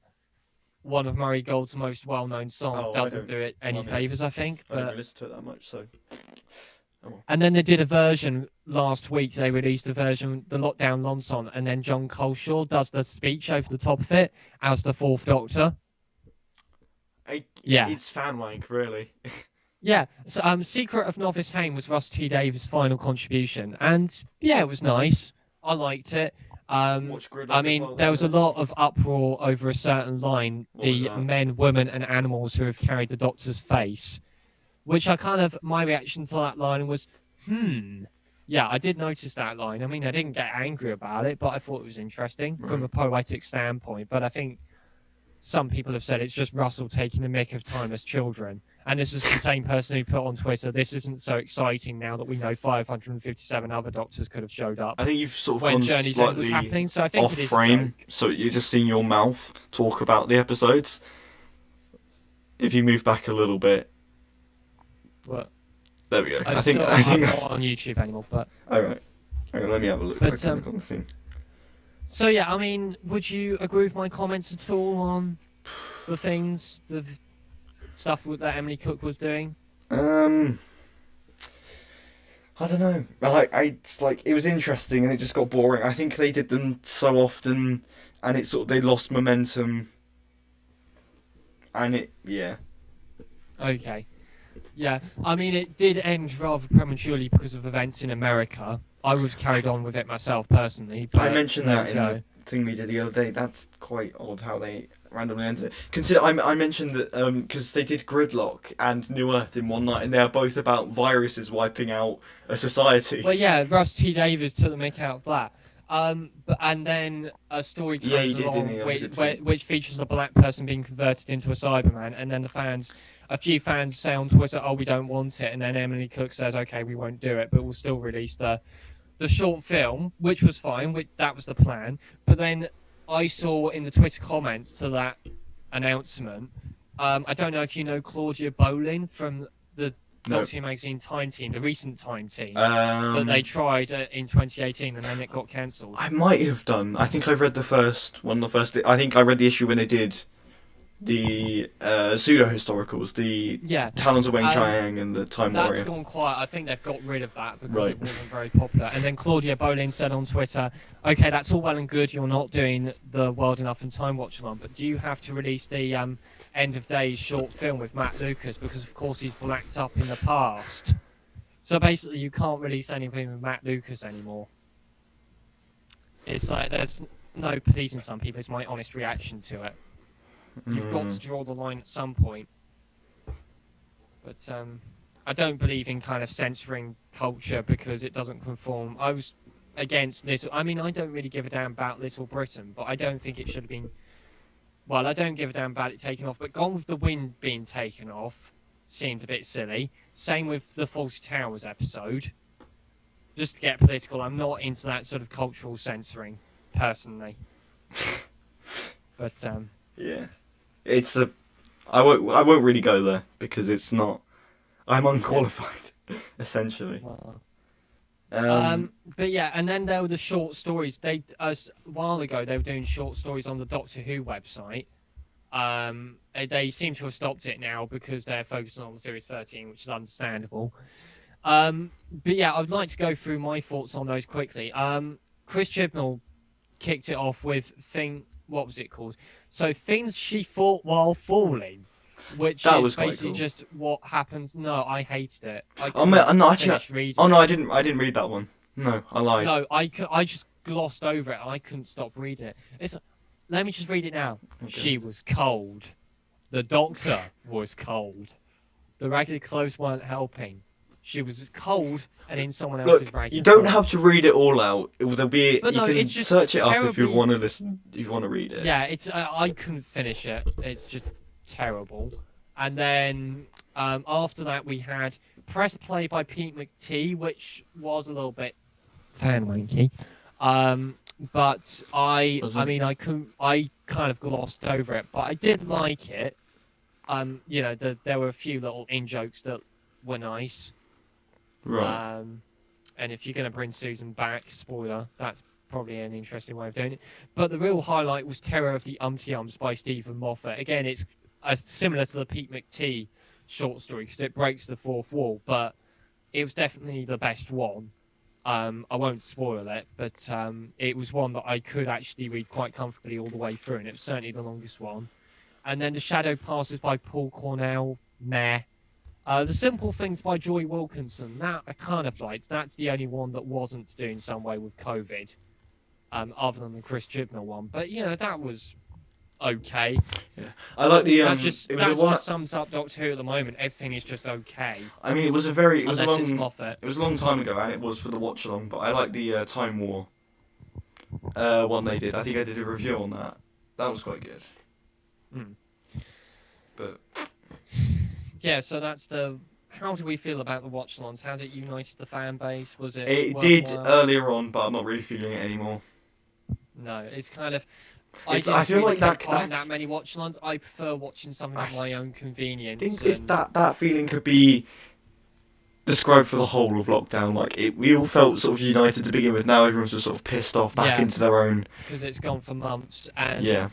one of Murray Gold's most well-known songs doesn't do it any favours, I think. I don't listen to it that much, so. And then they did a version last week. They released a version, the Lockdown Lon song, and then John Coleshaw does the speech over the top of it as the Fourth Doctor. It's fan-like, really. Yeah, so Secret of Novice Hayne was Russ T Davies' final contribution, and yeah, it was nice. I liked it. I mean, there was a lot of uproar over a certain line, the men, women, and animals who have carried the Doctor's face, which my reaction to that line was, yeah, I did notice that line. I mean, I didn't get angry about it, but I thought it was interesting from a poetic standpoint. But I think some people have said it's just Russell taking the mick of timeless children. And this is the same person who put on Twitter, this isn't so exciting now that we know 557 other Doctors could have showed up. I think you've sort of when gone Journey's End was slightly happening, so I think off frame, so you're just seeing your mouth talk about the episodes. If you move back a little bit. What? There we go. I think I'm not on YouTube anymore, but... Alright. Hang on, let me have a look. But, on the thing. So yeah, I mean, would you agree with my comments at all on the things, the stuff that Emily Cook was doing? I don't know. It's like it was interesting and it just got boring. I think they did them so often, and it sort of they lost momentum. And Okay. Yeah, I mean, it did end rather prematurely because of events in America. I would have carried on with it myself personally. But I mentioned that in the thing we did the other day. That's quite odd how they randomly ended it. Consider I mentioned that because they did Gridlock and New Earth in one night, and they are both about viruses wiping out a society. Well, yeah, Russ T Davies took the mick out of that. And then a story comes along which features a black person being converted into a Cyberman, and then a few fans say on Twitter, "Oh, we don't want it," and then Emily Cook says, "Okay, we won't do it, but we'll still release the short film," which was fine. That was the plan. But then I saw in the Twitter comments to that announcement, I don't know if you know Claudia Bolin from the Doctor Who magazine Time Team, the recent Time Team, that they tried in 2018 and then it got cancelled. I might have done. I think I've read the first one. I think I read the issue when they did the pseudo-historicals, the Talons of Weng Chiang and the Time Warrior. That's gone quiet. I think they've got rid of that because it wasn't very popular. And then Claudia Bolin said on Twitter, "Okay, that's all well and good. You're not doing the World Enough and Time Watch along, but do you have to release the End of Days short film with Matt Lucas because of course he's blacked up in the past? So basically, you can't release anything with Matt Lucas anymore." It's like there's no pleasing some people. It's my honest reaction to it. You've got to draw the line at some point. But I don't believe in kind of censoring culture because it doesn't conform. I was against I don't really give a damn about Little Britain, but I don't think it should have been... Well, I don't give a damn about it taken off, but Gone with the Wind being taken off seems a bit silly. Same with the Fawlty Towers episode. Just to get political, I'm not into that sort of cultural censoring, personally. But, yeah. It's I won't really go there because it's not... I'm unqualified, essentially. Well, but yeah, and then there were the short stories. A while ago, they were doing short stories on the Doctor Who website. They seem to have stopped it now because they're focusing on Series 13, which is understandable. But yeah, I'd like to go through my thoughts on those quickly. Chris Chibnall kicked it off with what was it called? So things she thought while falling, which That is was quite basically cool. just what happens. No, I hated it. I Oh man, couldn't no, actually, finish reading oh no, it. I didn't read that one. No, I lied. No, I just glossed over it and I couldn't stop reading it. Let me just read it now. Okay. She was cold. The doctor was cold. The ragged clothes weren't helping. She was cold and in someone else's Look, ragged you don't clothes. have to read it all out. There'll be But you no, can it's just search it up if you terribly- want to listen. If you want to read it. Yeah, I couldn't finish it. It's just terrible. And then after that we had Press Play by Pete McT, which was a little bit fan wanky. But I kind of glossed over it, but I did like it. There were a few little in jokes that were nice. Right. And if you're going to bring Susan back, spoiler, that's probably an interesting way of doing it. But the real highlight was Terror of the Ums by Stephen Moffat. Again, it's similar to the Pete McT short story because it breaks the fourth wall, but it was definitely the best one. I won't spoil it, but it was one that I could actually read quite comfortably all the way through, and it was certainly the longest one. And then The Shadow Passes by Paul Cornell, meh. The Simple Things by Joy Wilkinson, that I kind of liked. That's the only one that wasn't to do in some way with COVID, other than the Chris Chibnall one. But, that was okay. Yeah. I like the That just it was a just sums up Doctor Who at the moment. Everything is just okay. I mean, it was a very Unless it's Moffat. It was a long time ago, and it was for the watch along. But I like the Time War one they did. I think I did a review on that. That was quite good. Mm. But Yeah, so that's the. How do we feel about the watch-alongs? Has it united the fan base? Was it? it did worthwhile? earlier on, but I'm not really feeling it anymore. No, it's kind of. I didn't feel really like take that- part in that- that many watch-alongs. I prefer watching something at my own I convenience. think it's and- that feeling could be described for the whole of lockdown. Like we all felt sort of united to begin with. Now everyone's just sort of pissed off back Yeah. into their own. because it's gone for months, and Yeah.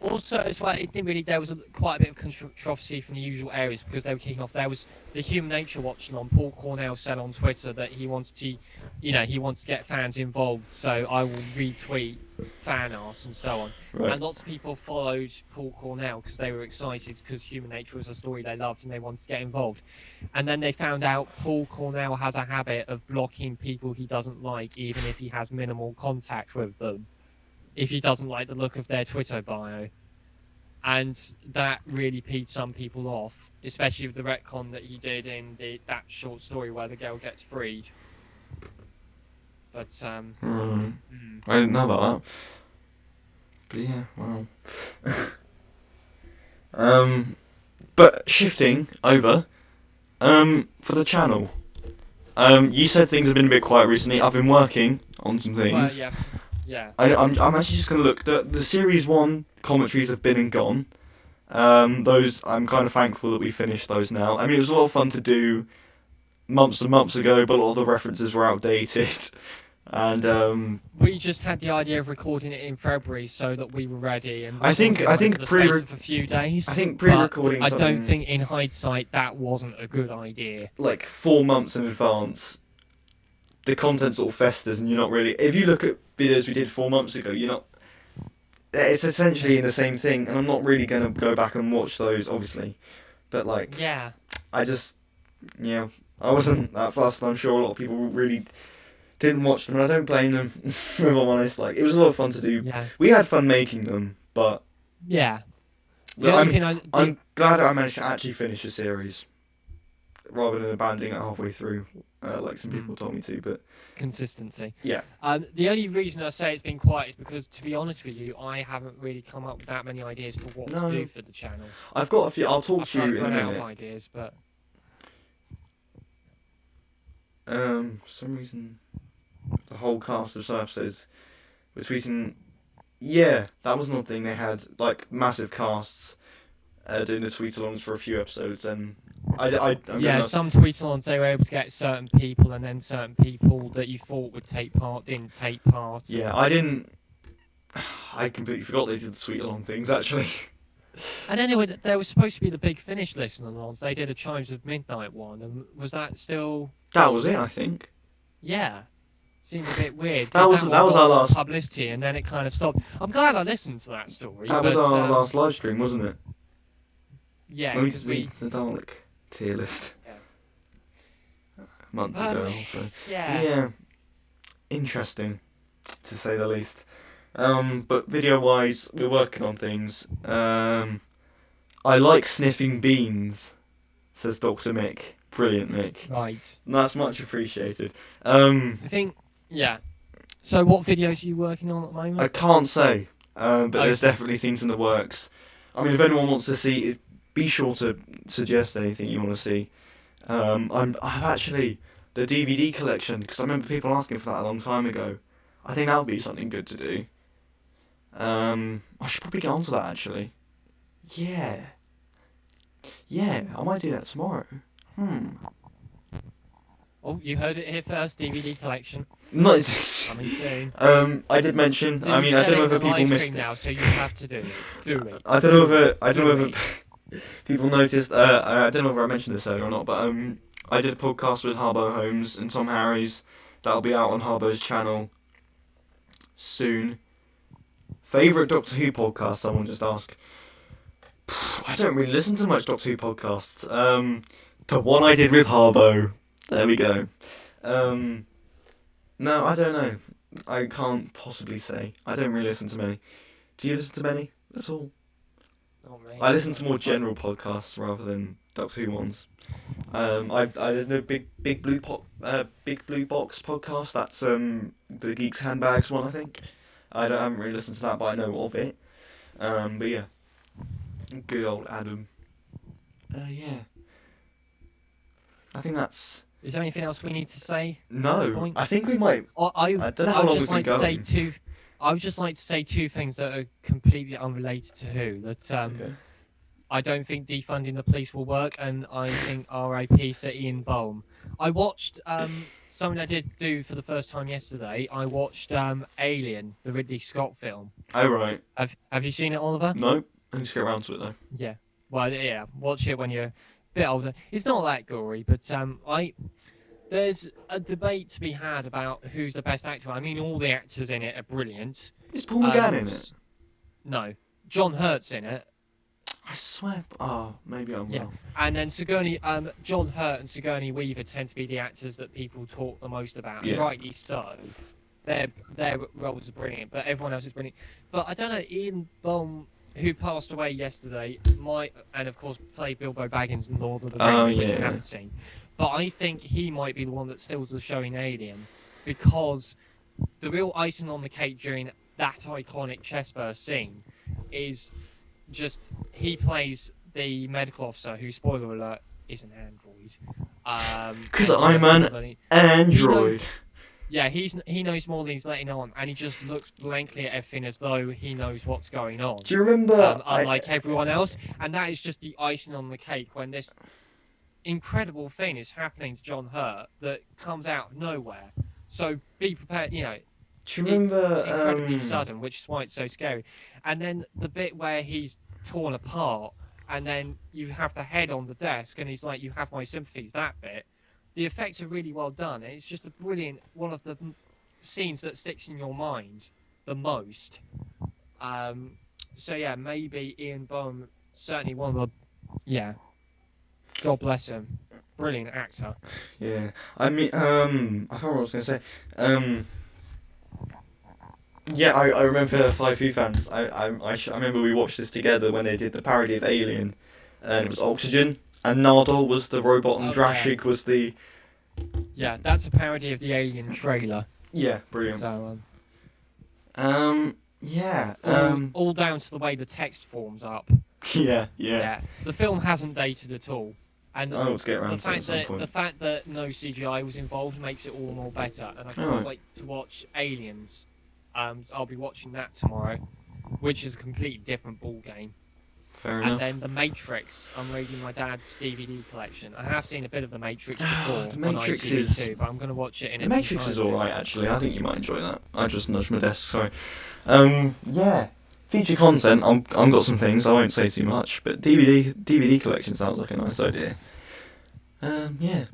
also as well, it didn't really. There was quite a bit of controversy from the usual areas because they were kicking off. There was the Human Nature watch along. Paul Cornell said on Twitter that he wants to, he wants to get fans involved. So I will retweet fan art and so on. Right. And lots of people followed Paul Cornell because they were excited because Human Nature was a story they loved and they wanted to get involved. And then they found out Paul Cornell has a habit of blocking people he doesn't like, even if he has minimal contact with them, if he doesn't like the look of their Twitter bio. And that really peed some people off, especially with the retcon that he did in that short story where the girl gets freed. But, I didn't know about that. But yeah, wow. But shifting over, for the channel. You said things have been a bit quiet recently. I've been working on some things. well, yeah. I'm actually just gonna look. The series 1 commentaries have been and gone. Those I'm kind of thankful that we finished those now. I mean, it was a lot of fun to do months and months ago, but a lot of the references were outdated. And We just had the idea of recording it in February so that we were ready. And I think the pre- space of a few days. I think but pre-recording. I don't something think, in hindsight, that wasn't a good idea. like 4 months in advance, the content sort of festers, and you're not really. If you look at videos we did 4 months ago, you're not. It's essentially the same thing, and I'm not really gonna go back and watch those, obviously. But like, Yeah. I I wasn't that fussed, and I'm sure a lot of people really didn't watch them, and I don't blame them. If I'm honest, like it was a lot of fun to do. Yeah. We had fun making them, but Yeah. But The only thing I'm glad I managed to actually finish a series rather than abandoning it halfway through, like some people told me to. But consistency. yeah, The only reason I say it's been quiet is because, to be honest with you, I haven't really come up with that many ideas for what No. to do for the channel. I've got a few. I'll talk I've to you in a run out of minute. ideas, but For some reason, the whole cast of some episodes was tweeting. Yeah, that was another thing. They had like massive casts doing the tweet-alongs for a few episodes, and I'm yeah, gonna, some tweet-alongs they were able to get certain people, and then certain people that you thought would take part didn't take part. yeah, I didn't. I completely forgot they did the tweet-along things actually. And anyway, there was supposed to be the Big Finish listen-alongs. They did a Chimes of Midnight one, and was that still? That was it, I think. Yeah, seemed a bit weird. That was one our got last publicity, and then it kind of stopped. I'm glad I listened to that story. That was our last live stream, wasn't it? Yeah, because we the Dalek tier list. Yeah. Months ago. So. Yeah. Yeah. Interesting, to say the least. But video-wise, we're working on things. I like sniffing beans, says Dr. Mick. Brilliant, Mick. Right. That's much appreciated. I think, yeah. So what videos are you working on at the moment? I can't say, but there's definitely things in the works. I mean, if anyone wants to see it, be sure to suggest anything you want to see. I've actually, the DVD collection, because I remember people asking for that a long time ago. I think that would be something good to do. I should probably get onto that, actually. Yeah, I might do that tomorrow. Oh, you heard it here first, DVD collection. Nice. Coming soon. I did mention, So I mean, I don't know whether people live missed stream it. now, so you have to do it. Do it. I don't know whether people noticed, I don't know whether I mentioned this earlier or not, but I did a podcast with Harbo Holmes and Tom Harries. That'll be out on Harbo's channel soon. Favourite Doctor Who podcast, someone just asked. I don't really listen to much Doctor Who podcasts. The one I did with Harbo. There we go. No, I don't know. I can't possibly say. I don't really listen to many. Do you listen to many? That's all. Not really. I listen to more general podcasts rather than Doctor Who ones. I listen to Big Blue Box podcast. That's the Geeks Handbags one, I think. I haven't really listened to that, but I know of it. But yeah, good old Adam. Yeah. I think that's. Is there anything else we need to say? No, I think we might. I don't know how long we've been going. I would just like to say two things that are completely unrelated to Who. That Okay. I don't think defunding the police will work, and I think R.I.P. Sir Ian Boehm. I watched something I did do for the first time yesterday. I watched Alien, the Ridley Scott film. Oh right. Have you seen it, Oliver? No, I need to get around to it though. Yeah. Well, yeah. Watch it when you're a bit older. It's not that gory, but there's a debate to be had about who's the best actor. I mean, all the actors in it are brilliant. Is Paul McGann in it? No. John Hurt's in it. I swear. Oh, maybe I'm wrong. And then John Hurt and Sigourney Weaver tend to be the actors that people talk the most about. Yeah. Rightly so. Their roles are brilliant, but everyone else is brilliant. But I don't know, Ian Boehm, who passed away yesterday, and of course played Bilbo Baggins in Lord of the Rings, which I haven't seen. But I think he might be the one that steals the show in Alien, because the real icing on the cake during that iconic chestburst scene is just he plays the medical officer who, spoiler alert, is an android. Because I'm an android. He knows more than he's letting on, and he just looks blankly at everything as though he knows what's going on. Do you remember? Unlike everyone else, and that is just the icing on the cake when this incredible thing is happening to John Hurt that comes out of nowhere. So be prepared, Do you remember? It's incredibly sudden, which is why it's so scary. And then the bit where he's torn apart, and then you have the head on the desk, and he's like, "You have my sympathies." That bit, the effects are really well done. It's just a brilliant one of the scenes that sticks in your mind the most. So yeah, maybe Ian Boehm, certainly one of the, God bless him, brilliant actor. Yeah, I mean, I can't remember what I was gonna say. Yeah, I remember Five Foo Fans. I remember we watched this together when they did the parody of Alien, and it was Oxygen, and Nardole was the robot, and Drashig was the. Yeah, that's a parody of the Alien trailer. Yeah, brilliant. So all down to the way the text forms up. Yeah. The film hasn't dated at all, and let's get around to it at some point. the fact that no CGI was involved makes it all the more better. And I can't wait to watch Aliens. I'll be watching that tomorrow, which is a completely different ball game. Fair enough. And then The Matrix. I'm reading my dad's DVD collection. I have seen a bit of The Matrix before The Matrix on ITV is too, but I'm going to watch it in The its Matrix is entirety. alright, actually. I think you might enjoy that. I just nudged my desk, sorry. Yeah. Feature content, I've got some things, I won't say too much, but DVD collection sounds like a nice idea. Yeah.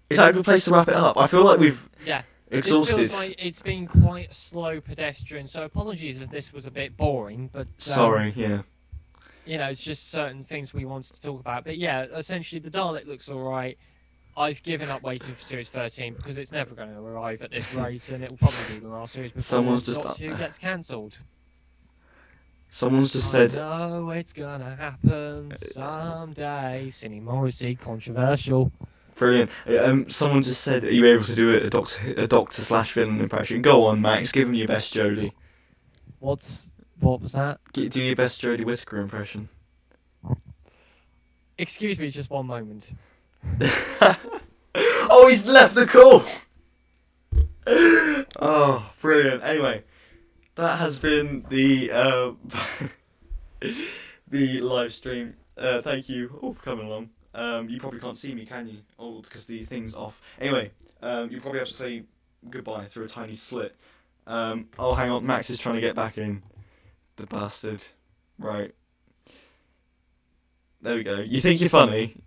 Is that a good place to wrap it up? I feel like we've exhausted. This feels like it's been quite slow pedestrian, so apologies if this was a bit boring, but... Sorry, yeah. You know, it's just certain things we wanted to talk about. But yeah, essentially the Dalek looks alright. I've given up waiting for Series 13 because it's never going to arrive at this rate, and it will probably be the last series before Doctor Who gets cancelled. Someone's just said... I know it's going to happen someday. Cindy Morrissey, controversial. Brilliant. Someone just said, are you able to do a Doctor/villain impression? Go on, Max, give him your best Jodie. What was that? Do your best Jodie Whittaker impression. Excuse me, just one moment. Oh, he's left the call! Oh, brilliant. Anyway, that has been the the live stream. Thank you all for coming along. You probably can't see me, can you? Oh, because the thing's off. Anyway, you probably have to say goodbye through a tiny slit. Oh, hang on, Max is trying to get back in. The bastard. Right. There we go. You think you're funny?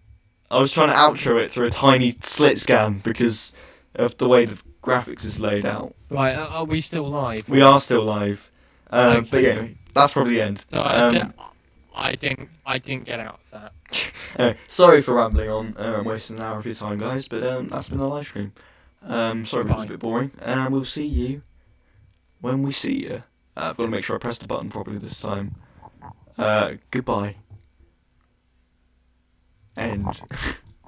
I was trying to outro it through a tiny slit scan because of the way the graphics is laid out. Right, are we still live? We are still live. Okay. But yeah, that's probably the end. So I didn't get out of that. Anyway, sorry for rambling on and wasting an hour of your time, guys, but that's been the live stream. Sorry if it was a bit boring, and we'll see you when we see you. I've got to make sure I press the button properly this time. Goodbye. End.